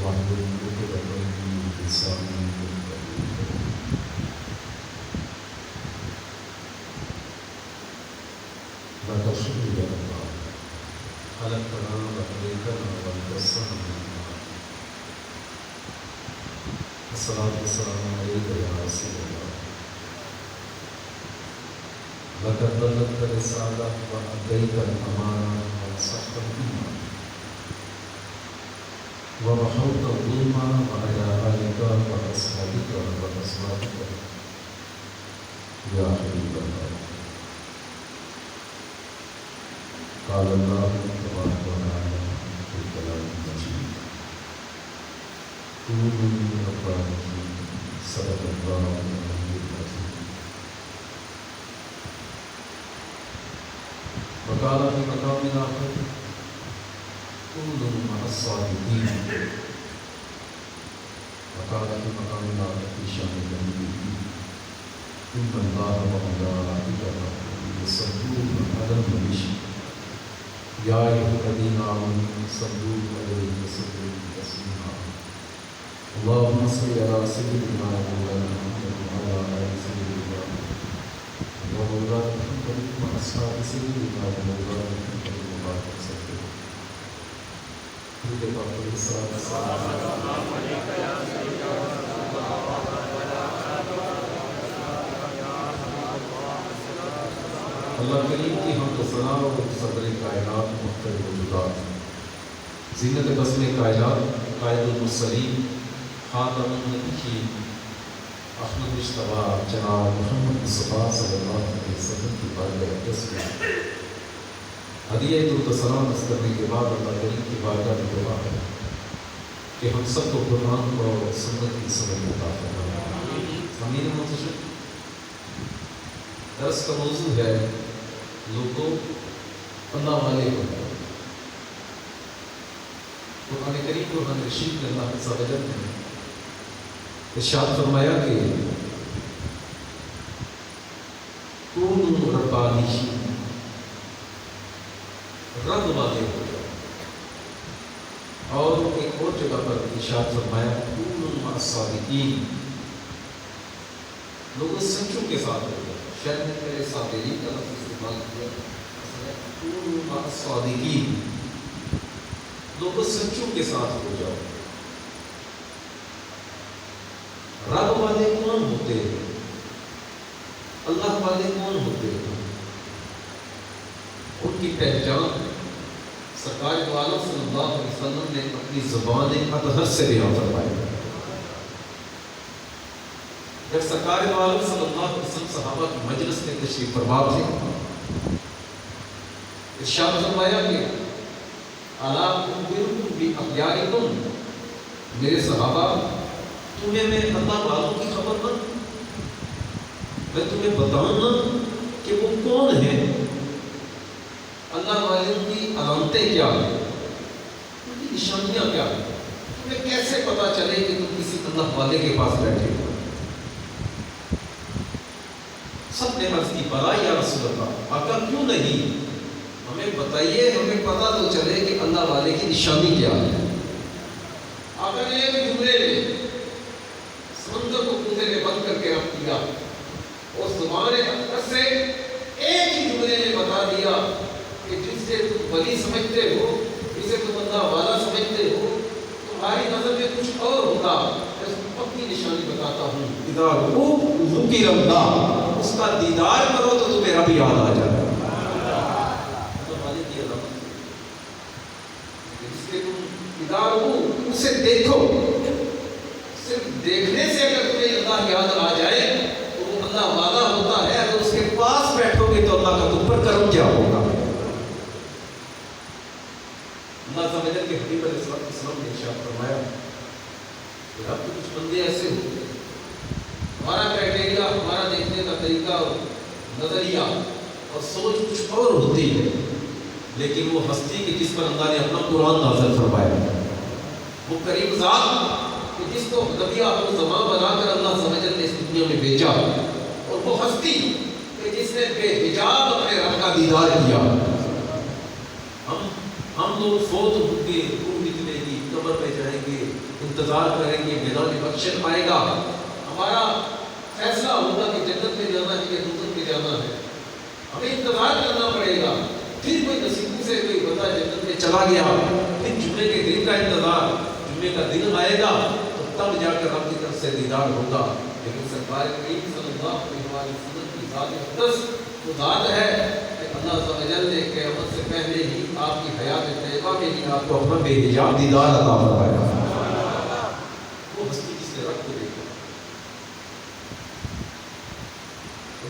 واحلل عقدة من لساني يفقهوا قولي. لك الحمد يا الله خلقتنا وهديتنا وانقذتنا من النار. الصلاة والسلام عليك يا رسول الله. لقد بلغت الرسالة وأديت الأمانة ونصحت الأمة ومحوت الظلم وعلى آلك وأصحابك وأزواجك يا حبيب الله. قال الله تبارك وتعالى في كلام المجيد كونوا ربانيين صدق الله العلي العظيم. وقال في مقام آخر كونوا مع الصادقين. وقال في مقام آخر في شأن النبي إن الله وملائكته يصلون على النبي يا أيها الذين آمنوا صلوا عليه وسلموا تسليما. اللهم صل على سيدنا مولانا محمد وعلى آل سيدنا ومولانا محمد وأصحاب سيدنا ومولانا محمد وبارك وسلم. اللہ کریم کی حمد و ثنا و صدر کائنات مختار موجودات زینت بزم کائنات قائد المرسلین خاتم النبیین احمد مجتبی جناب محمد مصطفیٰ صلی اللہ علیہ وسلم کی بارگاہ اقدس میں ہدیہ درود و سلام عرض کرنے کے بعد اللہ کریم کی بارگاہ میں دعا ہے کہ ہم سب کو قرآن اور سنت کی سمجھ عطا فرمائے. امین منتشر. درس کا موضوع ہے لوگوں اللہ والے ہو. قرآن کریم قرآن رشید میں اللہ عز و جل نے ارشاد فرمایا کہ کونوا ربانیین رب والے ہو جاؤ. اور ایک اور جگہ پر ارشاد فرمایا کونوا مع الصادقین لوگوں سچوں کے ساتھ ہو جاؤ. شاید نے میرے صابرین کا لفظ استعمال کیا کونوا مع الصادقین لوگوں سچوں کے ساتھ ہو جاؤ. رب والے کون ہوتے ہیں؟ اللہ والے کون ہوتے ہیں؟ ان کی پہچان سرکار دو عالم صلی اللہ علیہ وسلم نے اپنی زبان اطہر سے بیان فرمایا. جب سرکار دو عالم صلی اللہ علیہ وسلم صحابہ کی مجلس میں تشریف فرما تھے ارشاد فرمایا کہ الا اخبرکم باخیارکم میرے صحابہ تمہیں میں اللہ والوں کی خبر نہ میں تمہیں بتاؤں نا کہ وہ کون ہیں. اللہ والوں کی علامتیں کیا ہیں, ان کی نشانیاں کیا ہیں, تمہیں کیسے پتا چلے کہ تم کسی اللہ والے کے پاس بیٹھے ہو. سب نے عرض کی بلا یا رسول اللہ آقا کیوں نہیں, ہمیں بتائیے ہمیں پتا تو چلے کہ اللہ والے کی نشانی کیا ہے. آقا نے ایک جملے میں سمندر کو کوزے میں بند کر کے رکھ دیا اور زبان اطہر سے ایک ہی جملے میں بتا دیا کہ جس سے تم ولی سمجھتے ہو, جسے تم اللہ والا سمجھتے ہو, تمہاری نظر میں کچھ اور ہوگا. میں اپنی نشانی بتاتا ہوں, اذا ذکر اللہ اس کا دیدار کرو تو تمہیں رب یاد آ جائے. جس کے تم دیدار ہو اسے دیکھو, صرف دیکھنے سے اگر تمہیں اللہ یاد آ جائے تو وہ اللہ والا ہوتا ہے. اگر اس کے پاس بیٹھو گے تو اللہ کا تم پر کرم کیا ہوگا. اللہ سمجھے کہ حبیب علیہ السلام نے ارشاد فرمایا کہ اب تو کچھ بندے ایسے ہوتے ہیں ہمارا کرائٹیریا ہمارا دیکھنے کا طریقہ نظریہ اور سوچ کچھ اور ہوتی ہے, لیکن وہ ہستی کہ جس پر اللہ نے اپنا قرآن نازل فرمایا, وہ کریم ذات کہ جس کو نبی آخر زمان بنا کر اللہ سمجھ نے اس دنیا میں بھیجا, اور وہ ہستی کہ جس نے بے حجاب اپنے رب کا دیدار کیا. ہم لوگ فوت ہو کے روح نکلے گی, قبر پہ جائیں گے, انتظار کریں گے، میدان محشر آئے گا، ہمارا فیصلہ ہوگا کہ جنت میں جانا ہے یا دوزخ میں جانا ہے، ہمیں انتظار کرنا پڑے گا۔ پھر کوئی نصیبوں سے کوئی بندہ جنت میں چلا گیا، پھر جمعے کے دن کا انتظار، جمعے کا دن آئے گا تو تب جا کر رب کی طرف سے دیدار ہوگا۔ لیکن سرکار کریم صلی اللہ علیہ وسلم کی ذات اقدس وہ ذات ہے کہ اللہ عز و جل نے قیامت سے پہلے ہی آپ کی حیات طیبہ میں ہی آپ کو اپنا بے حجاب دیدار عطا فرمائے گا۔ وہ ہستی جس نے رب کو دیکھا،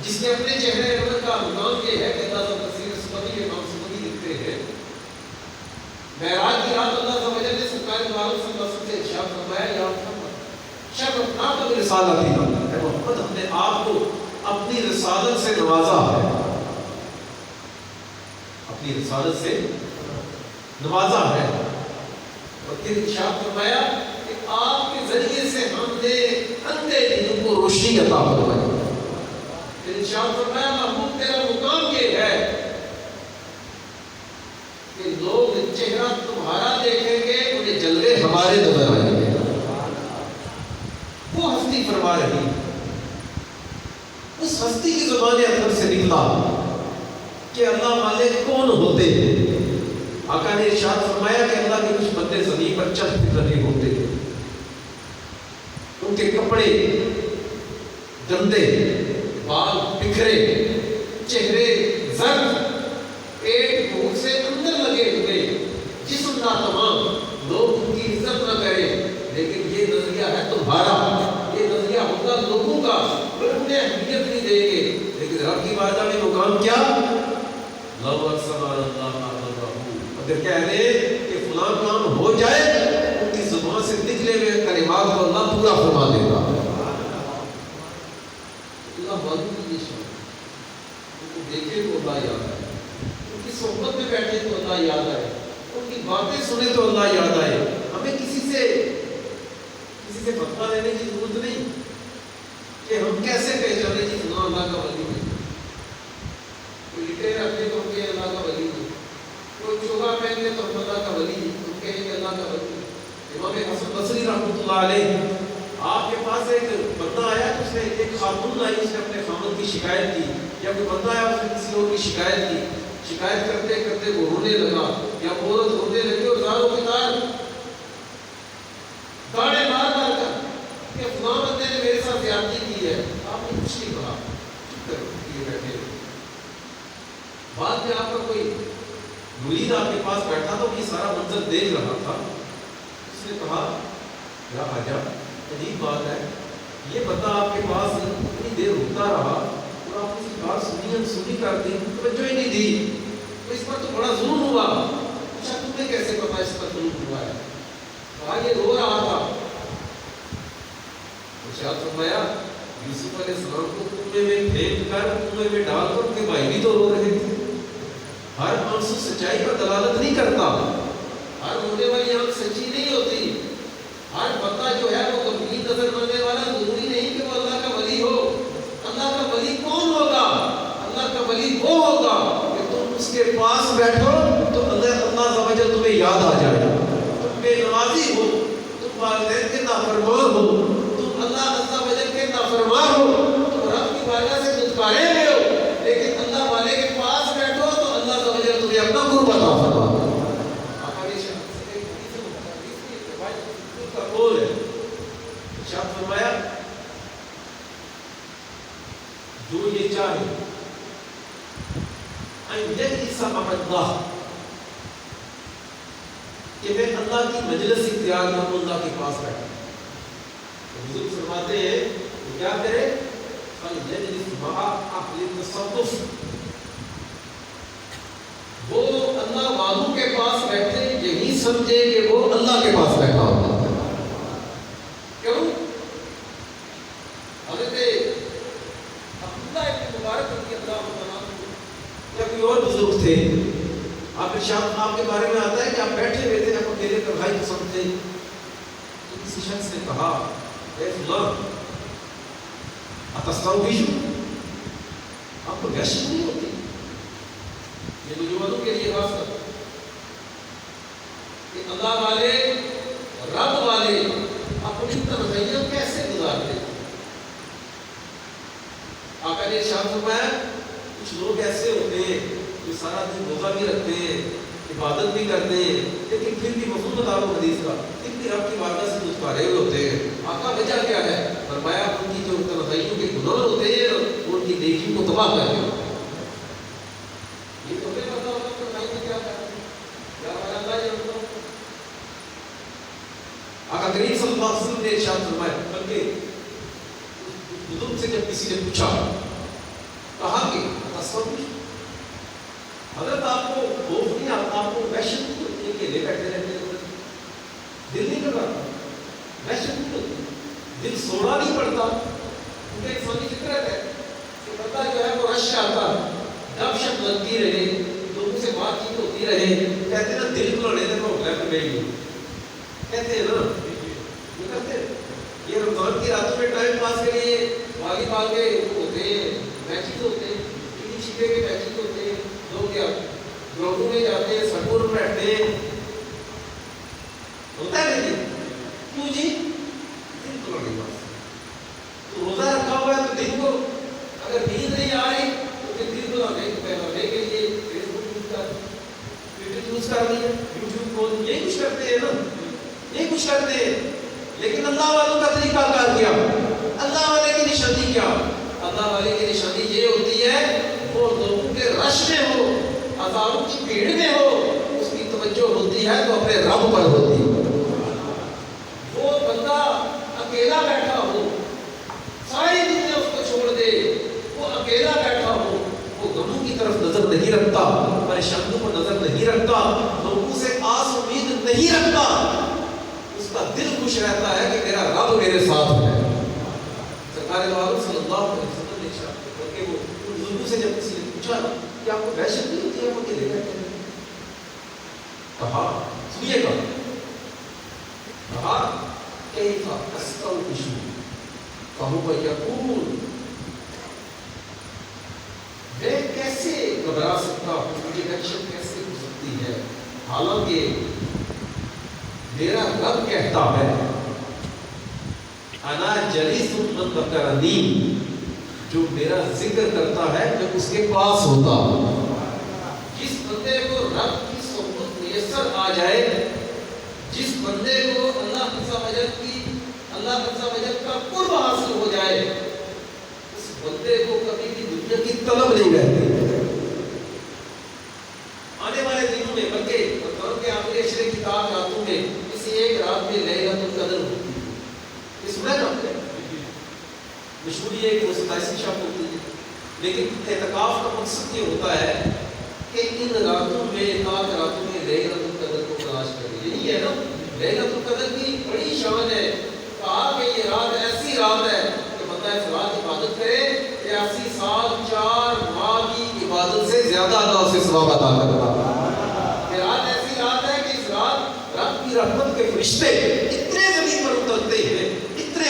جس نے اپنے چہرے انور کا عنوان یہ ہے کہ اللہ تفسیر سمدی امام سمدی لکھتے ہیں، معراج کی رات اللہ عز و جل نے سرکار دو عالم صلی اللہ علیہ وسلم سے ارشاد فرمایا، یا محمد شرفنا کا رسالتنا، اے محمد ہم نے آپ کو اپنی رسالت سے نوازا ہے، اپنی رسالت سے نوازا ہے، اور پھر ارشاد فرمایا کہ آپ کے ذریعے سے ہم نے اندھے دلوں کو روشنی عطا فرمائی۔ پھر ارشاد فرمایا محمود تیرا مقام یہ ہے کہ لوگ چہرہ تمہارا دیکھیں گے، انہیں جلوے ہمارے نظر آئیں گے۔ وہ ہستی فرما رہی، اس ہستی کی زبان اطہر سے نکلا کہ اللہ والے کون ہوتے ہیں۔ آقا نے ارشاد فرمایا کہ اللہ کے کچھ بندے زمین پر چل پھر رہے ہوتے ہیں، ان کے کپڑے گندے، بال بکھرے، چہرے زرد، پیٹ منہ سے اندر لگے ہوئے، جسم ناتمام، لوگ ان کی عزت نہ کریں، لیکن یہ نظریہ ہے تمہارا، یہ نظریہ ہوگا لوگوں کا، پھر انہیں اہمیت نہیں دیں گے۔ لیکن رب کی بارگاہ میں مقام کیا؟ لو اقسم علی اللہ لبرہ، اگر کہہ دے کہ فلاں کام ہو جائے، ان کی زبان سے نکلے ہوئے کلمات کو اللہ پورا فرما دے گا۔ اللہ والوں کی یہ شان، ان کو دیکھے تو اللہ یاد آئے، ان کی صحبت میں بیٹھے تو اللہ یاد آئے، ان کی باتیں سنے تو اللہ یاد آئے۔ ہمیں کسی سے فتویٰ لینے کی ضرورت نہیں کہ ہم کیسے پہچانے کہ فلاں اللہ کا ولی ہے، کوئی لکھے رکھے تو ہم کہیں اللہ کا ولی ہے، کوئی چوگا پہن لے تو ہم اللہ کا ولی ہے، ہم کہیں کہ اللہ کا ولی ہے۔ امام حسن بصری رحمۃ اللہ علیہ، آپ کے پاس ایک بندہ آیا تو اس نے ایک خاتون آئی، اس نے اپنے خامد کی شکایت کی، یا کوئی بندہ آیا اس نے کسی اور کی شکایت کی، شکایت کرتے کرتے وہ رونے لگا، یا عورت رونے لگی اور زاروں کے تار گاڑے مار مار کر کہ فلاں بندے نے میرے ساتھ زیادتی کی ہے، آپ نے کچھ نہیں کہا، چپ کر یہ بیٹھے۔ بعد میں آپ کا کوئی مرید آپ کے پاس بیٹھا تو یہ سارا منظر دیکھ رہا تھا، اس نے کہا یا خواجہ عجیب بات ہے، یہ بندہ آپ کے پاس اتنی دیر رکتا رہا اور آپ اس کی بات سنی کر دی، توجہ ہی نہیں دی، تو اس پر تو بڑا ظلم ہوا۔ اچھا تمہیں کیسے پتا اس پر ظلم ہوا ہے؟ کہا یہ رو رہا تھا۔ ارشاد فرمایا یوسف علیہ السلام کو کنویں میں پھینک کر کنویں میں ڈال کر ان کے بھائی بھی تو رو رہے تھے۔ ہر آنسو سچائی پر دلالت نہیں کرتا، ہر رونے والی آنکھ سچی نہیں ہوتی، ہر بندہ جو ہے وہ غمگین نظر آنے والا ضروری نہیں کہ وہ اللہ کا ولی ہو۔ اللہ کا ولی کون ہوگا؟ اللہ کا ولی وہ ہوگا کہ تم اس کے پاس بیٹھو تو اللہ عز و جل تمہیں یاد آ جائے، تم بے نمازی ہو، تم والدین کے نافرمان ہو، تم اللہ عز و جل کے نافرمان ہو، تم رب کی بارگاہ سے دھتکارے ہوئے ہو، لیکن اللہ والے کے پاس بیٹھو تو اللہ عز و جل تمہیں اپنا قرب عطا فرمائے۔ فرمایا جو یہ چاہے کہ میں اللہ کی مجلس اختیار کروں، اللہ کے پاس بیٹھا، بزرگ فرماتے ہیں کہ کیا کرے؟ وہ اللہ والوں کے پاس بیٹھے، یہی سمجھے کہ وہ اللہ کے پاس بیٹھا ہوتا ہے۔ کیوں؟ حضرت عبداللہ ابن مبارک رضی اللہ عنہ یا کوئی اور بزرگ تھے، آپ ارشاد آپ کے بارے میں آتا ہے کہ آپ بیٹھے ہوئے تھے، آپ اکیلے تنہائی پسند تھے، تو کسی شخص نے کہا اے فلاں اتستوحش، آپ کو وحشت نہیں ہوتی؟ یہ نوجوانوں کے لیے خاص کر کہ اللہ والے، رب والے نے ارشاد فرمایا کچھ لوگ ایسے ہوتے ہیں جو سارا دن روزہ بھی رکھتے ہیں عبادت بھی کرتے ہیں لیکن پھر بھی مفہوم مطابق حدیث کا پھر بھی رب کی بارگاہ سے دشوارے ہوئے ہوتے ہیں. آقا وجہ کیا ہے؟ فرمایا ان کی جو تنہائیوں کے گناہ ہوتے ہیں ان کی نیکیوں کو تباہ کر دیا. یہ تو ہمیں پتا ہوگا تنہائی میں کیا کرتے ہیں کیا اللہ یہ ہوتا. آقا کریم صلی اللہ علیہ وسلم نے ارشاد فرمایا بلکہ بزرگ سے جب کسی نے پوچھا کہا کہ تصور حضرت آپ کو خوف نہیں آتا آپ کو وحشت نہیں ہوتی ہے کہ لے بیٹھے رہتے ہیں دل نہیں کر رہا وحشت نہیں ہوتی دل سوڑا نہیں پڑتا کیونکہ انسانی فطرت ہے کہ بندہ جو ہے وہ رش آتا گپ شپ لگتی رہے لوگوں سے بات چیت ہوتی رہے کہتے ہیں نا دل کو لڑے کو ہوتا ہے پھر بیٹھ گئی کہتے ہیں نا یہ کرتے ہیں یہ رمضان کی راتوں میں ٹائم پاس کریے والی بال کے ہوتے ہیں میچز ہوتے ہیں کسی شیبے کے میچز ہوتے ہیں لوگ کیا گراؤنڈوں میں جاتے ہیں سڑکوں پر بیٹھتے ہیں ہوتا ہے نہیں کیوں جی دل کو لڑے بس تو روزہ رکھا ہوا ہے تو دل کو اگر نیند نہیں آ رہی تو پھر دل کو لڑنے کے لیے فیس بک یوز کر ٹویٹر یوز کر دیا یوٹیوب کو یہی کچھ کرتے ہیں نا یہی کچھ کرتے ہیں. لیکن اللہ والوں کا طریقہ کار کیا اللہ والے کی نشانی کیا اللہ والے کی نشانی یہ ہوتی ہے وہ لوگوں کے رش میں ہو ہزاروں کی بھیڑ میں ہو اس کی توجہ ہوتی ہے تو اپنے رب پر ہوتی ہے. وہ بندہ اکیلا بیٹھا ہو ساری دنیا اس کو چھوڑ دے وہ اکیلا بیٹھا ہو وہ غموں کی طرف نظر نہیں رکھتا پریشانیوں پر نظر نہیں رکھتا لوگوں سے آس امید نہیں رکھتا اس کا دل خوش رہتا ہے کہ میرا رب میرے ساتھ ہے. سرکار دو عالم صلی اللہ علیہ وسلم نے ارشاد کہ وہ ان بزرگوں سے جب کسی نے پوچھا کہ آپ کو وحشت نہیں ہوتی ہے وہ اکیلے بیٹھے ہیں کہا سنیے گا کہا کیف استوحش فهو یقول میں کیسے گھبرا سکتا ہوں مجھے وحشت کیسے ہو سکتی ہے حالانکہ میرا رب کہتا ہے انا جلیس من ذکرنی جو میرا ذکر کرتا ہے میں اس کے پاس ہوتا. جس بندے کو رب کی صحبت میسر آ جائے جس بندے کو اللہ عز و جل کا قرب حاصل ہو جائے اس بندے کو کبھی بھی دنیا کی طلب نہیں رہتی. آنے والے دنوں میں بلکہ رمضان کے آخری عشرے کی تاک راتوں میں کسی ایک رات میں لیلۃ القدر ہوتی ہے. اس میں نا مشہور یہ کہ وہ 27 شب ہوتی ہے لیکن اعتکاف کا مقصد یہ ہوتا ہے کہ ان راتوں میں تاک راتوں میں لیلۃ القدر کو تلاش کریں. یہی ہے نا لیلۃ القدر کی بڑی شان ہے. کہا کہ یہ رات ایسی رات ہے کہ بندہ اس رات عبادت کرے 83 سال 4 ماہ کی عبادت سے زیادہ اللہ اسے ثواب عطا کرتا ہے. یہ رات ایسی رات ہے کہ اس رات رب کی رحمت کے فرشتے اتنے زمین پر اترتے ہیں اتنے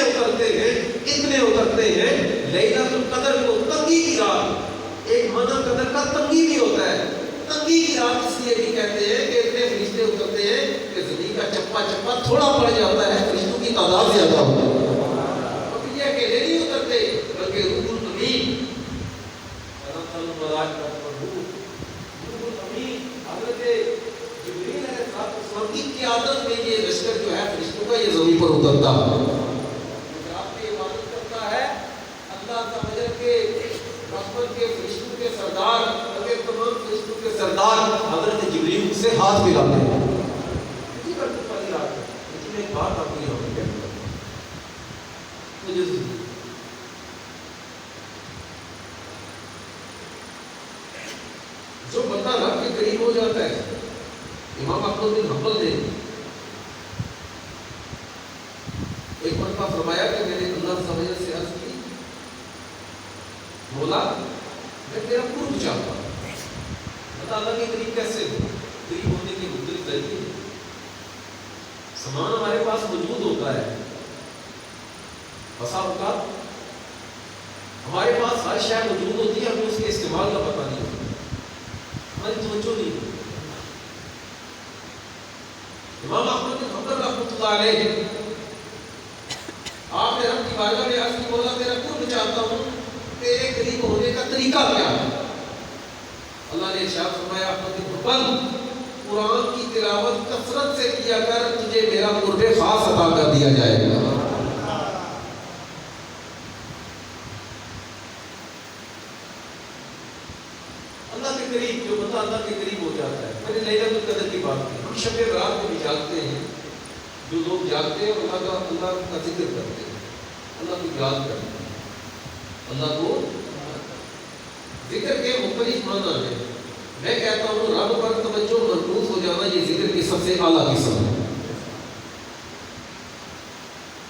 اترتے ہیں لیلۃ القدر کو تنگی کی رات ایک معنی قدر کا تنگی بھی ہوتا ہے. تنگی کی رات اس لیے بھی کہتے ہیں کہ اتنے فرشتے اترتے ہیں کہ زمین کا چپا چپا تھوڑا پڑ جاتا ہے فرشتوں کی تعداد زیادہ ہوتی ہے. اور یہ اکیلے نہیں اترتے بلکہ روح الامین حضرت جبریل علیہ السلام کی قیادت میں یہ لشکر جو ہے فرشتوں کا یہ زمین پر اترتا ہے. رات میں عبادت کرتا ہے اللہ تعالی کے رحمت کے فرشتوں کے سردار بلکہ تمام فرشتوں کے سردار حضرت جبریل سے ہاتھ ملاتے ہیں. اسی پر پہلی رات ہے لیکن ایک بات آپ کو یہاں پر کہنا مجھے جو بندہ رب کے قریب ہو جاتا ہے امام احمد بن حنبل نے ایک مرتبہ فرمایا کہ میں نے اللہ تعالی سے عرض کی مولا میں تیرا قرب چاہتا ہوں بتا اللہ کے قریب کیسے ہو. قریب ہونے کے مختلف طریقے سامان ہمارے پاس موجود ہوتا ہے بسا اوقات ہمارے پاس ہر شے موجود ہوتی ہے ہمیں اس کے استعمال کا پتہ نہیں ہوتا ہماری توجہ نہیں ہوتی. امام احمد بن حنبل رحمۃ اللہ علیہ آپ نے رب کی بارگاہ میں عرض کی مولا تیرا قرب چاہتا ہوں کہ ایک قریب ہونے کا طریقہ کیا ہے؟ اللہ نے ارشاد فرمایا قرآن کی تلاوت کثرت سے کیا کر، تجھے میرا قرب خاص عطا کر دیا جائے گا۔ اللہ کے قریب، جو بندہ اللہ کے قریب ہو جاتا ہے، میں نے لیلۃ القدر کی بات کی، ہم شب برات میں بھی جاگتے ہیں، جو لوگ جاگتے ہیں اور اللہ کا ذکر کرتے ہیں، اللہ کو یاد کرتے ہیں، اللہ کو ذکر کے مختلف معنی ہیں۔ میں کہتا ہوں رب پر توجہ مرکوز ہو جانا یہ ذکر کی سب سے اعلیٰ قسم ہے۔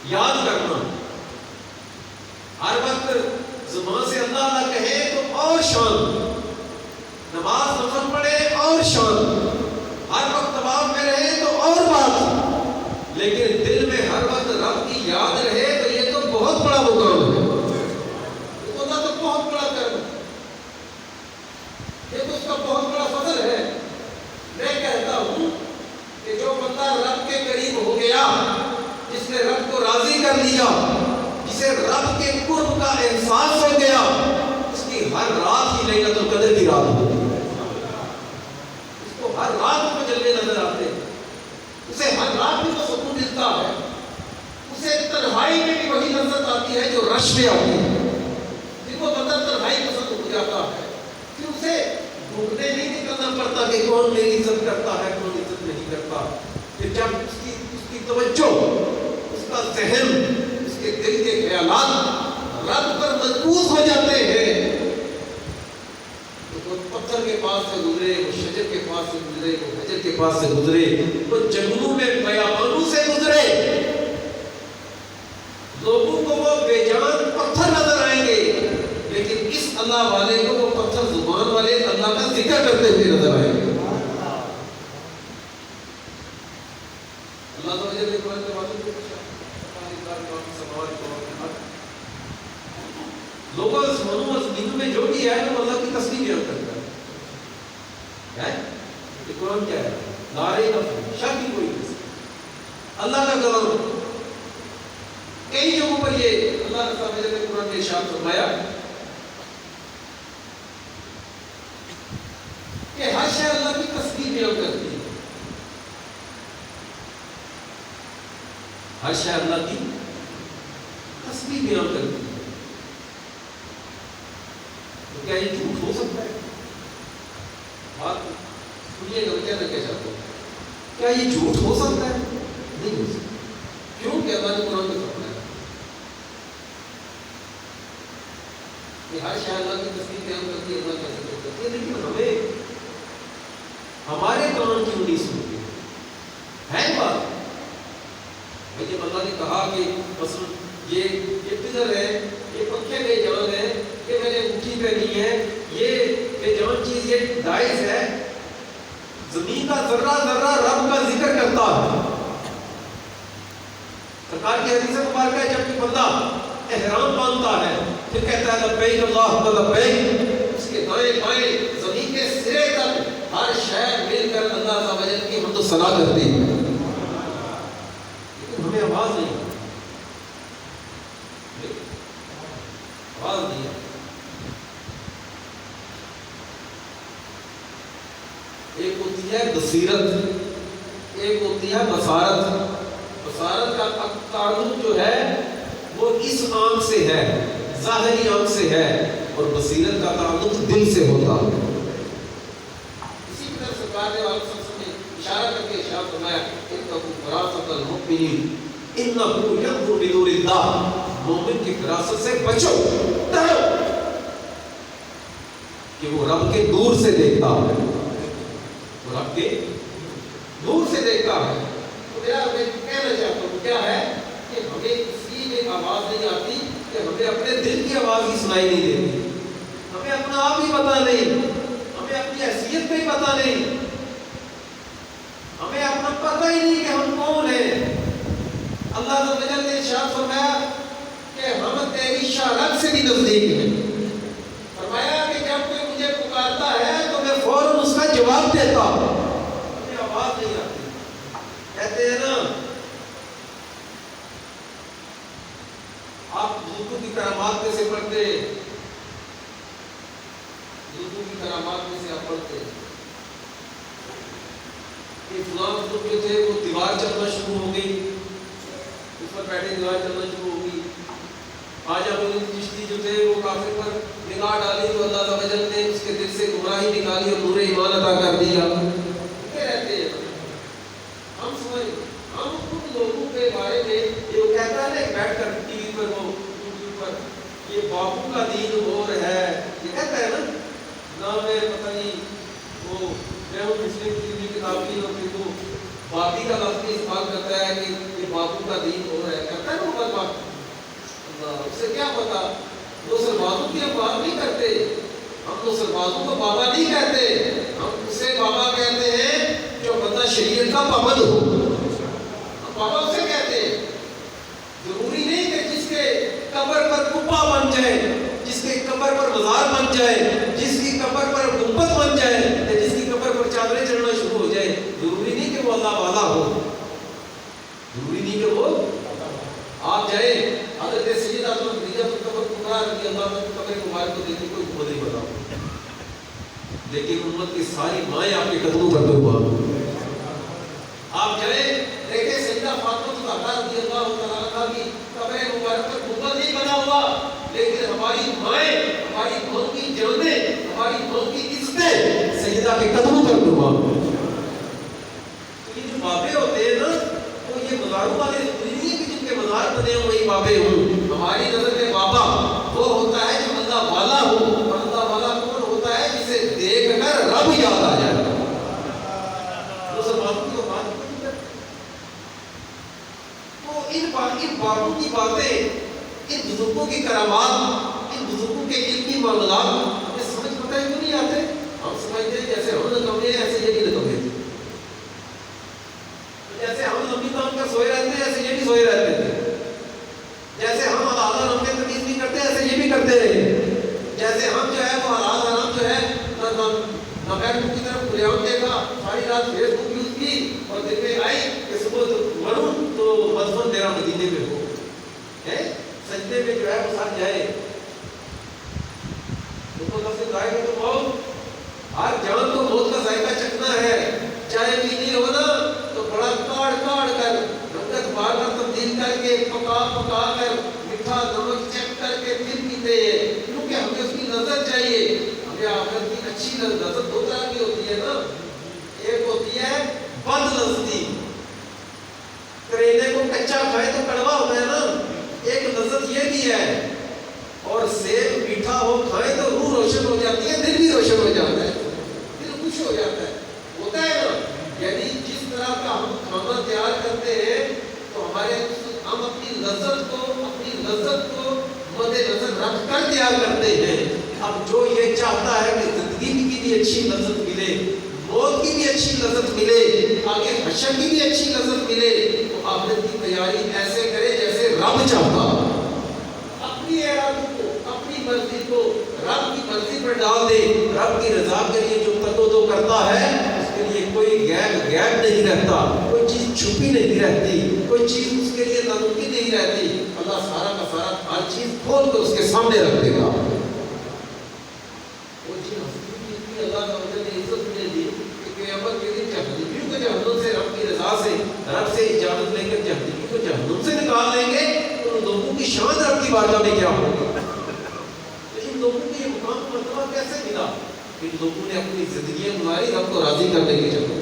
یاد کرنا، ہر وقت زبان سے اللہ اللہ کہے تو اور شان، نماز نفل پڑھے اور شان، ہر وقت طواف میں رہے تو اور بات، لیکن دل میں ہر وقت رب کی یاد رہے تو یہ تو بہت بڑا مقام ہے، یہ تو اللہ تو بہت بڑا کرم ہے، یہ تو اس کا بہت بڑا فضل ہے۔ میں کہتا ہوں کہ جو بندہ رب کے قریب ہو گیا، جس نے رب کو راضی کر لیا، جسے رب کے قرب کا احساس ہو گیا، اس کی ہر رات کی لیلۃ القدر کی رات ہوتی ہے، اس کو ہر رات کو جلوے نظر آتے ہیں، اسے ہر رات میں تو سکون ملتا ہے، اسے تنہائی میں بھی وہی لذت آتی ہے جو رش میں آتی ہے۔ جن کو بندہ تنہائی پسند ہو جاتا ہے، پھر اسے ڈھونڈنے نہیں نکلنا پڑتا کہ کون میری عزت کرتا ہے کون عزت نہیں کرتا۔ پھر جب اس کی توجہ، اس کا ذہن، اس کے دل کے خیالات رب پر مرکوز ہو جاتے ہیں، تو وہ پتھر کے پاس سے گزرے، وہ شجر کے پاس سے گزرے، وہ حجر کے پاس سے گزرے، وہ جنگلوں میں بیابانوں سے گزرے، لوگوں کو وہ بے جان پتھر نظر آئیں گے، لیکن اس اللہ والے کو وہ پتھر زبان والے اللہ کا ذکر کرتے ہوئے نظر آئیں گے۔ اللہ تو وجہ قرآن کے واضح کو لوگوں اسمانوں زمینوں میں جو بھی ہے وہ اللہ کی تصویر بیان کرتا ہے۔ یہ قرآن کیا ہے؟ لا ریب فیہ، شک کی کوئی نہیں، اللہ کا کلام۔ کئی جگہوں پر یہ اللہ تعالیٰ نے قرآن میں ارشاد فرمایا کہ ہر شے اللہ کی تصویر بیان کرتی ہے، ہر شے اللہ کی تصویر بیان کرتی ہے۔ تو کیا یہ جھوٹ ہو سکتا ہے؟ بات سنیے گا کیا کہنا چاہتا ہوں، کیا یہ جھوٹ ہو سکتا ہے؟ نہیں ہو سکتا۔ کیوں کہ اللہ نے قرآن میں فرمایا کہ ہر شے اللہ کی تصویر بیان کرتی ہے، اللہ کا ذکر کرتی ہے، لیکن ہمیں ہمارے قرآن کیوں نہیں سنتے ہے بات؟ جب اللہ نے کہا کہ مثلا یہ پدر ہے، یہ پنکھے بے جان ہے، یہ میں نے انگوٹھی پہنی ہے، یہ بے جان چیز، یہ جائز ہے، زمین کا ذرہ ذرہ رب کا ذکر کرتا ہے۔ سرکار کی حدیث مبارکہ ہے جب کوئی بندہ احرام باندھتا ہے پھر کہتا ہے لبیک اللہم لبیک، اس کے دائیں بائیں زمین کے سرے تک ہر شے مل کر اللہ عز و جل کی حمد و ثنا کرتی ہے، لیکن ہمیں آواز نہیں، آواز نہیں۔ ایک ہوتی ہے بصیرت، ایک ہوتی ہے بصارت۔ بصارت کا تعلق جو ہے وہ اس آنکھ سے ہے، ظاہری آنکھ سے ہے، اور بصیرت کا تعلق دل سے ہوتا ہے۔ اسی کی طرف سرکار نے اشارہ کر کے ارشاد فرمایا اتقوا فراست المؤمنین انہ ینظر بنور اللہ، مومن کی فراست سے بچو، ڈرو کہ وہ رب کے نور سے دیکھتا ہے، وہ رب کے نور سے دیکھتا ہے۔ تو میرا میں کہنا چاہتا ہوں کیا ہے کہ ہمیں کسی میں آواز نہیں آتی، کہ ہمیں اپنے دل کی آواز ہی سنائی نہیں دیتی، ہمیں اپنا آپ ہی پتا نہیں، ہمیں اپنی حیثیت کا ہی پتا نہیں، ہمیں اپنا پتہ ہی نہیں کہ ہم کون ہیں۔ اللہ عز و جل نے ارشاد فرمایا کہ ہم تیری شارت سے بھی نزدیک ہیں، فرمایا کہ جب کوئی مجھے پکارتا ہے تو میں فوراً اس کا جواب دیتا ہوں، ہمیں آواز نہیں آتی۔ کہتے ہیں نا آپ بزرگوں کی کرامات میں سے پڑھتے کہ فلاں بزرگ جو تھے وہ دیوار چلنا شروع ہو گئی، اس پر بیٹھے دیوار چلنا شروع ہو گئی. خواجہ معین چشتی جو تھے وہ کافر پر نگاہ ڈالی تو اللہ تعالیٰ وجل نے اس کے دل سے گمراہی نکالی اور نور ایمان عطا کر دیا. رہتے ہیں ہم ان لوگوں کے بارے میں یہ کہتا ہے نا بیٹھ کر ٹی وی پر وہ یوٹیوب پر یہ باپو کا دین اور ہے، یہ کہتا ہے نا میں پتہ نہیں وہ میں ہوں مسلم کی کتاب کی اور پھر وہ باقی کا لفظ استعمال کرتا ہے کہ یہ باپو کا دین اور ہے، کرتا ہے نا وہ بات. اس سے کیا پتا؟ مسلمانوں کی ہم بات نہیں کرتے، ہم مسلمانوں کو بابا نہیں کہتے، ہم اسے بابا کہتے ہیں جو بندہ شریعت کا پابند ہو، ہم بابا اسے کہتے ہیں. ضروری نہیں کہ جس کے قبر پر کپا بن جائے، جس کے قبر پر مزار بن جائے، جس کی قبر پر گنبد بن جائے یا جس کی قبر پر چادریں چڑھنا شروع ہو جائے، ضروری نہیں کہ وہ اللہ والا ہو، ضروری نہیں کہ وہ آپ جائیں حضرت سیدہ خدیجہ کبریٰ رضی اللہ عنہ کی قبر مبارک کو دیکھیں، کوئی خود نہیں بتا، لیکن امت کی ساری مائیں آپ کے قدموں پر قربان. آپ جائیں دیکھیں سیدہ فاطمہ الزہرا رضی اللہ عنہا کی قبر مبارک پر گنبد نہیں بنا ہوا، لیکن ہماری مائیں، ہماری ماں کی جانیں، ہماری ماں کی عزتیں سیدہ کے قدموں پر قربان. یہ جو بابے ہوتے ہیں نا وہ یہ مزاروں والے نہیں ہے کہ جن کے مزار بنے ہوں وہی بابے ہوں. ہماری نظر میں بابا وہ ہوتا ہے جو اللہ والا ہو، اور اللہ والا کون ہوتا ہے جسے دیکھ کر رب یاد آ جائے. مسلمانوں کی بات نہیں کرتے تو ان باتوں کی باتیں، ان بزرگوں کی کرامات، ان بزرگوں کے علمی معاملات ہمیں سمجھ پتہ ہی کیوں نہیں آتے؟ ہم سمجھتے ہیں جیسے ہم نکمے ہیں ایسے یہ بھی نکمے تھے، جیسے ہم لمبی تان کر سوئے رہتے ہیں ایسے یہ بھی سوئے رہتے تھے، جیسے ہم حلال حرام میں تمیز نہیں کرتے ایسے یہ بھی کرتے رہے، جیسے ہم جو ہے وہ حلال حرام جو ہے نہ بیٹ بک کی طرف کھلے ہم دیکھا، ساری رات فیس بک یوز کی اور دن میں آئی کہ صبح مروں تو مدفن میرا مدینے میں ہو، سجدے میں جو ہے وہ ساتھ جائے تو لفظ گائے گا تو موت، ہر جان کو موت کا ذائقہ چکھنا ہے، چائے پینی ہو نا تو بڑا کاڑ کاڑ کر رنگت بار بار تبدیل کر کے پکا پکا کر میٹھا نمک چیک کر کے پھر پیتے ہیں، کیونکہ ہمیں اس کی لذت چاہیے. ہمیں آخرت کی اچھی لذت دو طرح کی ہوتی ہے نا، ایک ہوتی ہے بد لذتی، کریلے کو کچا کھائے تو کڑوا ہوتا ہے نا، ایک لذت یہ بھی ہے، اور سیب میٹھا ہو کھائے تو روح روشن ہو جاتی ہے، دل بھی روشن ہو جاتا ہے، دل خوش ہو جاتا ہے، ہوتا ہے نا. یعنی جس طرح کا ہم کھانا تیار کرتے ہیں تو ہم اپنی لذت کو مد نظر رکھ کر تیار کرتے ہیں. اب جو یہ چاہتا ہے کہ زندگی کی بھی اچھی لذت ملے، موت کی بھی اچھی لذت ملے، آگے حشر کی بھی اچھی لذت ملے، تو آخرت کی تیاری ایسے کرے جیسے رب چاہتا، اپنی ارادوں کو، اپنی مرضی کو رب کی مرضی پر ڈال دے. رب کی رضا کے لیے جو تدو کرتا ہے اس کے لیے کوئی غیب نہیں رہتا، کوئی چیز چھپی نہیں رہتی، کوئی چیز اس کے لیے ناممکن نہیں رہتی. اللہ سارا کا سارا ہر چیز کھول کر اس کے سامنے رکھ دے گا. وہ چیز حسین اللہ کا وجہ نے عزت ملے دی کہ قیامت کے دن جہنمیوں کو جہنم سے رب کی رضا سے، رب سے اجازت لے کر جہنمیوں کو جہنم سے نکال لیں گے تو ان لوگوں کی شان رب کی بارگاہ میں کیا ہوگی. لیکن لوگوں کو یہ مقام مرتبہ کیسے ملا؟ ان لوگوں نے اپنی زندگیاں گزاری رب کو راضی کرنے کے چکر میں.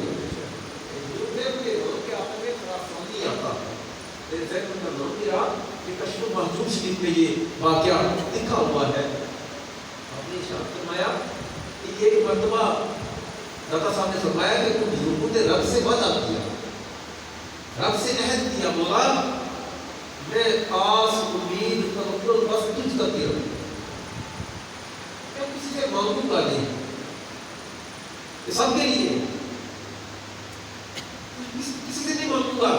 کشف المحجوب شریف میں یہ واقعہ لکھا ہوا ہے. آپ نے ارشاد فرمایا کہ ایک مرتبہ داتا صاحب نے فرمایا کہ کچھ لوگوں نے رب سے وعدہ کیا، رب سے عہد کیا، مولا میں آس امید توکل بس تجھ تک ہی رکھوں، میں کسی سے مانگوں گا نہیں، یہ سب کے لیے، کسی سے نہیں مانگوں گا.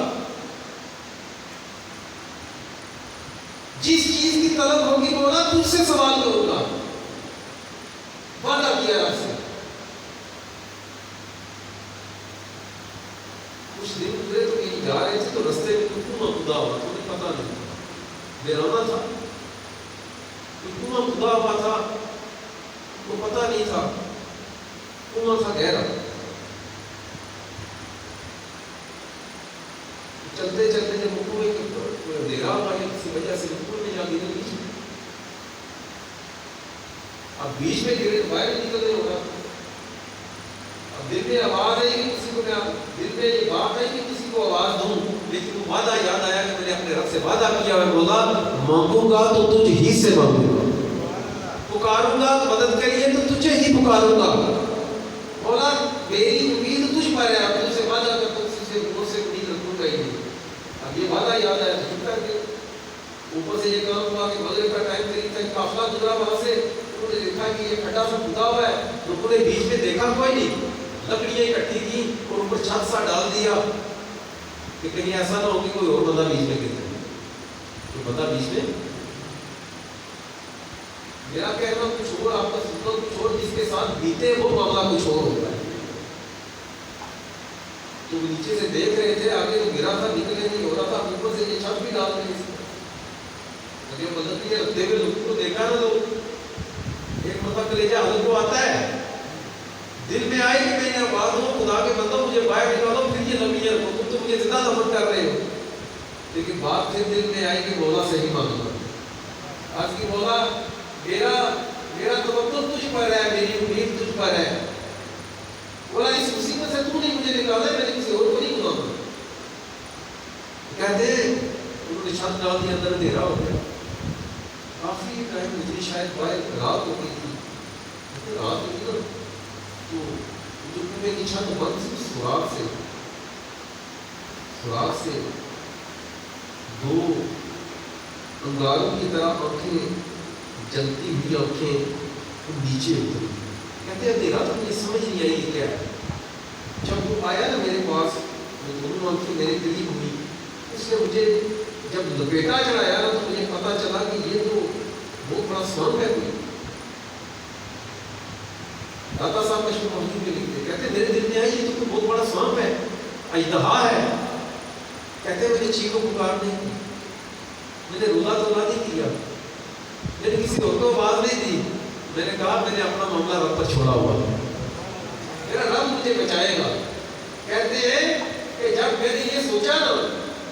جس چیز کی طلب ہوگی مولا تجھ سے سوال کروں گا. وعدہ کیا رب سے. کچھ دن گزرے تو کہیں جا رہے تھے تو رستے میں کنواں کھدا ہوا، تمہیں پتا نہیں، ویرانہ تھا، کنواں کھدا ہوا تھا، کو پتا نہیں تھا، کنواں تھا گہرا. چلتے چلتے جب رکوع میں کوئی اندھیرا ہوا یا کسی وجہ سے رکوع میں جا گرے بیچ میں، اب بیچ میں گرے تو باہر نکل نہیں ہوگا. اب دل میں آواز آئی کہ کسی کو میں دل میں یہ بات آئی کہ کسی کو آواز دوں، لیکن وہ وعدہ یاد آیا کہ میں نے اپنے رب سے وعدہ کیا ہے، بولا مانگوں گا تو تجھ ہی سے مانگوں گا، پکاروں گا مدد کے لیے تو تجھے ہی پکاروں گا. بولا میری امید تجھ پر ہے، اب تجھ سے وعدہ کرتا ہوں کسی سے مجھ سے امید رکھوں گا ہی نہیں. اب یہ وعدہ یاد آیا تو چھوٹا گیا. اوپر سے یہ کام ہوا کہ مغرب کا ٹائم قریب تھا، قافلہ گزرا وہاں سے، انہوں نے دیکھا کہ یہ کھڈا سا کھدا ہوا ہے، لوگوں نے بیچ میں دیکھا کوئی نہیں، لکڑیاں اکٹھی تھیں اور اوپر چھت سا ڈال دیا کہ کہیں ایسا نہ ہو کہ کوئی اور بندہ بیچ میں گر جائے. کوئی بندہ بیچ میں، میرا کہنا کچھ اور، آپ کا سننا کچھ اور، جس کے ساتھ بیتے وہ معاملہ کچھ اور ہوتا ہے. تو نیچے سے دیکھ رہے تھے، آگے تو گرا تھا، نکلے نہیں ہو رہا تھا، اوپر سے یہ چھت بھی ڈال رہے تھے. اگر مدد نہیں رکھتے ہوئے لوگوں کو دیکھا نا تو ایک مطلب کلیجہ حضرت کو آتا ہے، دل میں آئی کہ کہیں آواز ہو خدا کے بندو مجھے باہر نکالو، پھر یہ لمبیاں رکھو، تم تو مجھے زندہ دفن کر رہے ہو. لیکن بات پھر دل میں آئی کہ مولا صحیح مانگا. آج کی مولا میرا توکل تجھ پر ہے، میری امید تجھ پر ہے. بولا اس مصیبت سے تو نہیں مجھے نکالا، میں نے کسی اور کو نہیں بلانا. کہتے انہوں نے چھت ڈال دی، اندر اندھیرا ہو گیا. کافی ٹائم گزری، شاید باہر رات ہو گئی تھی. رات ہوئی نا تو جو کنویں کی چھت بند تھی، سوراخ سے دو انگاروں کی طرح آنکھیں، جلتی ہوئی آنکھیں نیچے اتری. کہتے ہیں اندھیرا تو مجھے سمجھ نہیں آئی یہ کیا ہے. جب وہ آیا نا میرے پاس، وہ دونوں آنکھیں میرے قریب ہوئی، اس نے مجھے جب لپیٹا چڑھایا نا تو مجھے پتا چلا کہ یہ تو بہت بڑا سانپ ہے. کوئی داتا صاحب کشمیر محمود میں لکھتے، کہتے میرے دل میں آئی یہ تو کوئی بہت بڑا سانپ ہے، اژدہا ہے. کہتے میں نے چیخو پکار نہیں کی، میں نے رولا تولا نہیں کیا، میں نے کسی اور کو آواز نہیں دی. میں نے کہا میں نے اپنا معاملہ رب پر چھوڑا ہوا ہے، میرا رب مجھے بچائے گا. کہتے ہیں کہ جب میں نے یہ سوچا نا،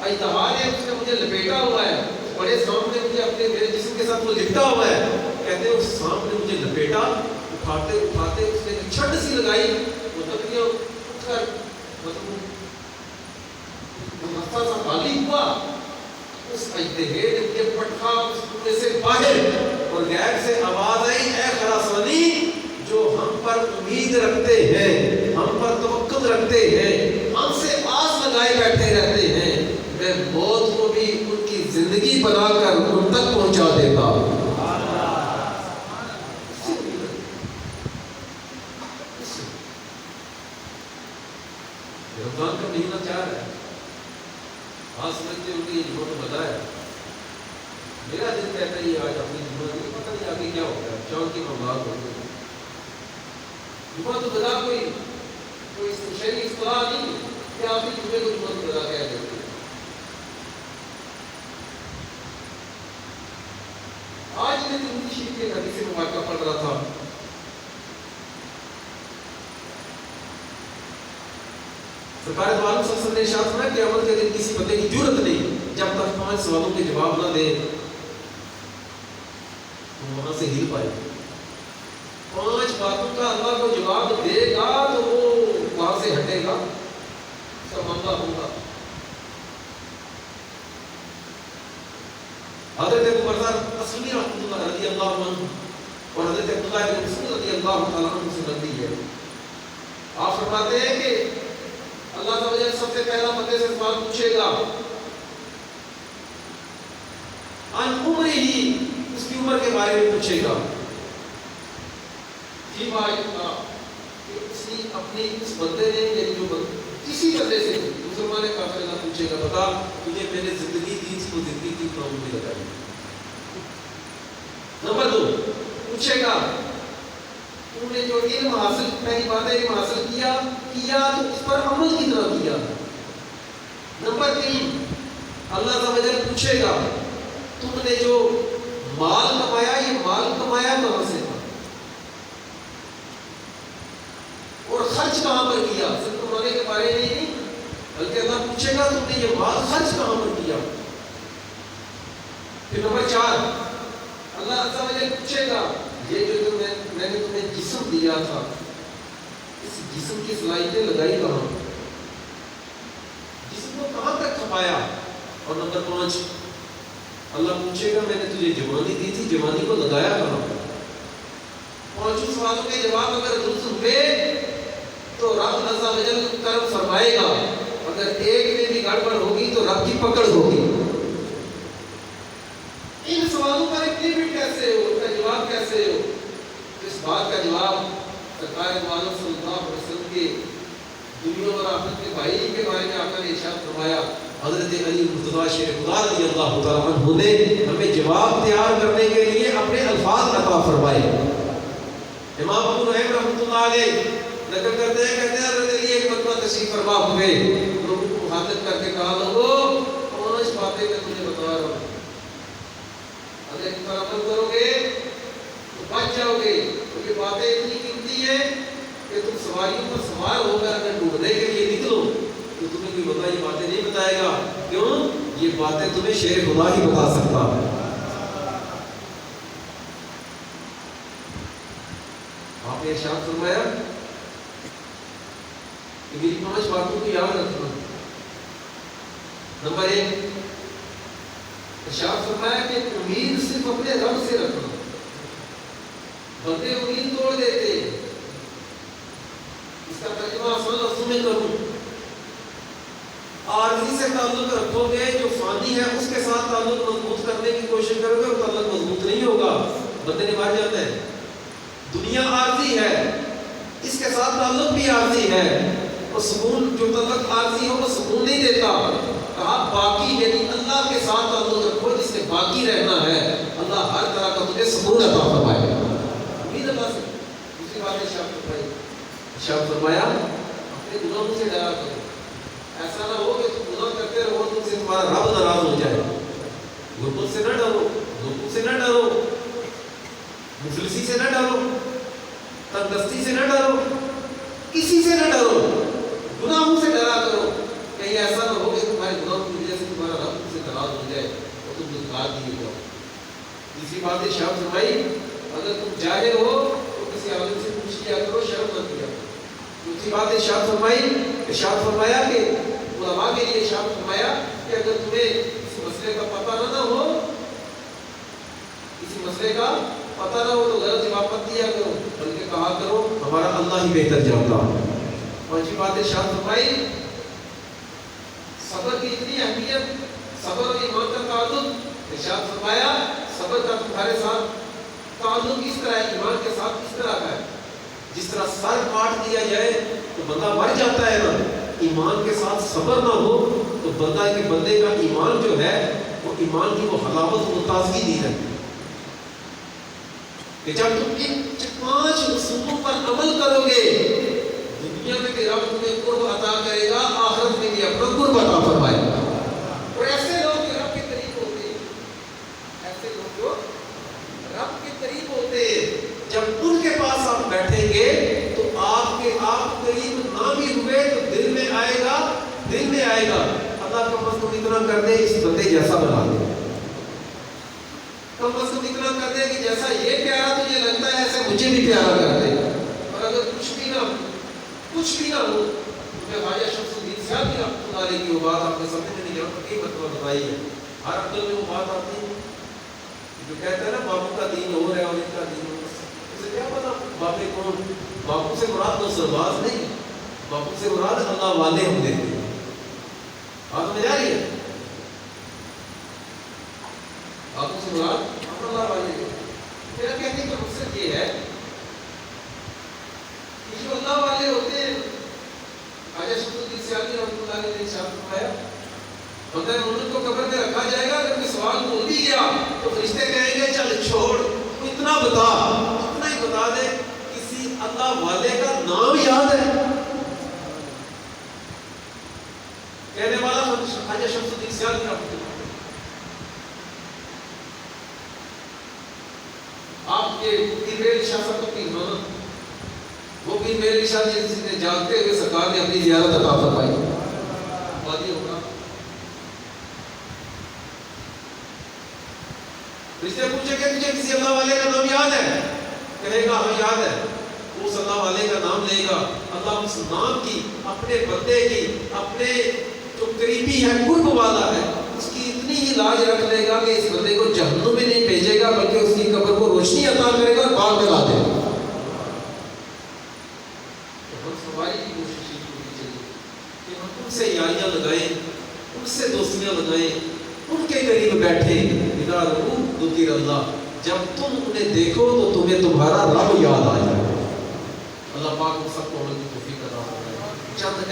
اژدہا نے اس نے مجھے لپیٹا ہوا ہے، بڑے سانپ نے مجھے اپنے میرے جسم کے ساتھ وہ لپٹا ہوا ہے. کہتے ہیں اس سانپ نے مجھے لپیٹا، اٹھاتے اٹھاتے اس نے چھٹ سی لگائی، وہ لکڑیاں اٹھ کر مطلب رستہ سا خالی ہوا. اس اژدہے نے مجھے پٹکا اس کنویں سے باہر، اور غیب سے آواز آئی، اے خراسانی جو ہم پر امید رکھتے ہیں، ہم پر توکل رکھتے ہیں، ہم سے آس لگائے بیٹھے رہتے ہیں، میں موت کو بھی ان کی زندگی بنا کر ان تک پہنچا دیتا ہوں. رمضان کا مہینہ چاہ رہا ہے، آج سمجھتے ہو کہ یہ جمعہ تو بدا ہے. میرا دل کہتا ہے یہ آج اپنی جمعہ نہیں، پتہ نہیں آگے کیا ہوگا، چاند کی معاملات ہو گئے. جمعہ تو بدا کوئی شہری اصطلاح نہیں کہ آپ ہی جمعے کو جمعہ تو بدا کہہ دیتے. آج میں ترمذی شریف کے حدیث مبارکہ پڑھ رہا تھا. سرکار دو عالم صلی اللہ علیہ وسلم نے ارشاد فرمایا کہ قیامت کے دن کسی بندے کی جرأت نہیں جب تک 5 سوالوں کے جواب نہ دے وہ وہاں سے ہل پائے. 5 باتوں کا اللہ کو جواب دے گا تو وہ وہاں سے ہٹے گا، اس کا معاملہ ہوگا. حضرت ابو برزہ اسلمی رحمۃ اللہ رضی اللہ عنہ اور حضرت عبداللہ بن مسعود رضی اللہ تعالیٰ عنہ سے مروی ہے. آپ فرماتے ہیں کہ اللہ تعالیٰ سب سے پہلا بندے سے سوال پوچھے گا عن عمر ہی، اس کی عمر کے بارے میں پوچھے گا. اپنی اس بندے نے یعنی جو کسی بندے سے مسلمان کافر اللہ پوچھے گا بتا تجھے میں نے زندگی دی تھی وہ زندگی کی کام بھی لگائی. نمبر 2 پوچھے گا تم نے جو علم حاصل، پہلی بات ہے علم حاصل کیا تو اس پر عمل کتنا کیا. نمبر 3 اللہ تعالیٰ پوچھے گا تم نے جو مال کمایا یہ مال کمایا کہاں سے تھا اور خرچ کہاں پر کیا. صرف کمانے کے بارے میں نہیں بلکہ اللہ پوچھے گا تم نے یہ مال خرچ کہاں پر کیا؟ پھر نمبر 4 اللہ عز و جل پوچھے گا یہ جو میں نے تمہیں جسم دیا تھا اس جسم کی صلاحیتیں لگائی کہاں؟ جسم کو کہاں تک کھپایا؟ اور نمبر 5 اللہ پوچھے گا میں نے تجھے جوانی دی تھی جوانی کو لگایا کہاں؟ 5 سوالوں کے جواب اگر درست ہوئے تو رب عز و جل کرم فرمائے گا، اگر ایک میں بھی گڑبڑ ہوگی تو رب کی پکڑ ہوگی۔ ان سوالوں پر اتنی بھی کیسے ہو، ان کا جواب کیسے ہو؟ اس بات کا جواب سرکار عالم صلی اللہ علیہ وسلم کے دنیا اور آخرت کے بھائی کے بارے میں آقا نے ارشاد فرمایا، حضرت علی مرتضیٰ شیر خدا رضی اللہ تعالیٰ عنہ نے ہمیں جواب تیار کرنے کے لیے اپنے الفاظ عطا فرمائے۔ امام ابو نعیم رحمۃ اللہ علیہ نقل کرتے ہیں، کہتے ہیں حضرت علی ایک مرتبہ تشریف فرما ہوئے، لوگوں کو مخاطب کر کے کہا لوگوں 5 باتیں میں تمہیں بتا رہا ہوں، اگر ان پر عمل کرو گے تو بچ جاؤ گے، کیونکہ باتیں اتنی قیمتی ہیں کہ تم سواریوں پر سوار ہو کر اگر ڈھونڈنے کے لیے نکلو تو تمہیں کوئی بتا یہ باتیں نہیں بتائے گا، کیوں؟ یہ باتیں تمہیں شیر خدا ہی بتا سکتا ہے۔ آپ نے ارشاد فرمایا کہ میری 5 باتوں کو یاد رکھنا۔ نمبر 1 ارشاد فرمایا کہ امید صرف اپنے رب سے رکھنا۔ بندے امید توڑ دیتے، اس کا ترجمہ آسان لفظوں میں کروں، عارضی سے تعلق رکھو گے، جو فانی ہے اس کے ساتھ تعلق مضبوط کرنے کی کوشش کرو گے وہ تعلق مضبوط نہیں ہوگا، بندے نبھا جاتے ہیں۔ دنیا عارضی ہے، اس کے ساتھ تعلق بھی عارضی ہے، اور سکون جو تعلق عارضی ہو وہ سکون نہیں دیتا۔ کہا باقی یعنی اللہ کے ساتھ تعلق رکھو جس سے باقی رہنا ہے، اللہ ہر طرح کا تجھے سکون عطا فرمائے گا۔ امید اللہ سے۔ دوسری بات ارشاد فرمایا اپنے گناہوں سے ڈرا کرو، ایسا نہ ہو کہ تم گناہ کرتے رہو تم سے تمہارا رب ناراض ہو جائے۔ غربت سے نہ ڈرو، دھوکوں سے نہ ڈرو، مفلسی سے نہ ڈرو، تندرستی سے نہ ڈرو، کسی سے نہ ڈرو، گناہوں سے ڈرا کرو، کہیں ایسا نہ ہو کہ تمہارے گناہوں کی وجہ سے تمہارا رب تم سے ناراض ہو جائے اور تم گناہگار دیے جاؤ۔ تیسری بات ارشاد فرمائی اگر تم جاہل ہو تو کسی عالم سے پوچھ لیا کرو، شرم مت کیا۔ دوسری بات ارشاد فرمایا کہ علماء کے لیے ارشاد فرمایا کہ اگر تمہیں کسی مسئلے کا پتہ نہ ہو، کسی مسئلے کا پتہ نہ ہو تو غلط جواب مت دیا کرو، بلکہ کہا کرو ہمارا اللہ ہی بہتر جانتا ہے۔ پانچویں بات ارشاد فرمائی صبر کی اتنی اہمیت، صبر اور ایمان کا تعلق، ارشاد فرمایا صبر کا تمہارے ساتھ تعلق کس طرح ہے، ایمان کے ساتھ کس طرح کا ہے؟ جس طرح سر کاٹ دیا جائے تو بندہ مر جاتا ہے نا، ایمان کے ساتھ صبر نہ ہو تو بندے کا ایمان جو ہے وہ ایمان کی وہ حلاوت و تازگی نہیں رہتی۔ کہ جب تم ان 5 اصولوں پر عمل کرو گے دنیا میں بھی رب تمہیں قرب عطا کرے گا، آخرت میں بھی اپنا قرب عطا فرمائے گا۔ اور ایسے لوگ جو رب کے قریب ہوتے ہیں، ایسے لوگ جو رب کے قریب ہوتے ہیں، جب ان کے پاس آپ بیٹھیں گے تو آپ قریب نہ بھی ہوئے تو دل میں آئے گا اللہ کم از کم اتنا کر دے اس بندے جیسا بنا دے، کم از کم اتنا کر دے کہ جیسا یہ پیارا تجھے لگتا ہے ایسے مجھے بھی پیارا کر دے۔ اور اگر کچھ بھی نہ ہو تو خواجہ شمس الدین صاحب کی رحمۃ اللہ علیہ کی وہ بات آپ نے سمجھ نہیں جانا کئی مرتبہ بتائی ہے، ہر عقل میں وہ بات آتی ہے جو کہتا ہے نا باپو کا دین ہو رہا ہے اور ان کا دین ہو رہا ہے، اسے کیا پتا باپے کون؟ باپو سے مراد تو سرباز نہیں، باپو سے مراد اللہ والے ہم دیتے ہیں۔ بات میں جا رہی ہے؟ باپو سے مراد اللہ والے دیتے ہیں۔ میرا کہنے کا مقصد یہ ہے کہ جو اللہ والے ہوتے ہیں، خواجہ شمس الدین سیاسی رحمۃ اللہ علیہ نے ارشاد فرمایا بندہ مومن کو قبر میں رکھا جائے گا، اگر کوئی سوال بول بھی گیا تو فرشتے کہیں گے چل چھوڑ تو اتنا ہی بتا دے کسی اللہ والے کا نام یاد ہے؟ کہنے والا خواجہ شمس الدین سیاسی رحمۃ اللہ علیہ۔ آپ کے پیر میرے شاہ صاحب کا پیر مانا، وہ پیر میرے شاہ جس نے جاگتے ہوئے سرکار نے اپنی زیارت عطا فرمائی، وادی ہوگا اس سے پوچھے کہ تجھے کسی اللہ والے کا نام یاد ہے؟ کہے گا ہاں یاد ہے. اس اللہ والے کا نام لے گا. اللہ اس نام کی، اپنے بندے کی، اپنے جو قریبی ہے، قرب والا ہے، اس کی اتنی ہی لاج رکھ لے گا کہ اس بندے کو جہنم میں نہیں بھیجے گا، بلکہ اس کی قبر کو روشنی عطا کرے گا اور باغ میں لا دے گا. تو ہم ہماری بھی کوشش یہ ہونی چاہیے کہ ہم ان سے یاریاں لگائیں، ان سے دوستیاں لگائیں، ان کے قریب بیٹھے. اذا رؤوا ذکر اللہ، جب تم انہیں دیکھو تو تمہیں تمہارا رب یاد آ جائے. اللہ پاک ہم سب کو عمل کی توفیق عطا فرمائے. چند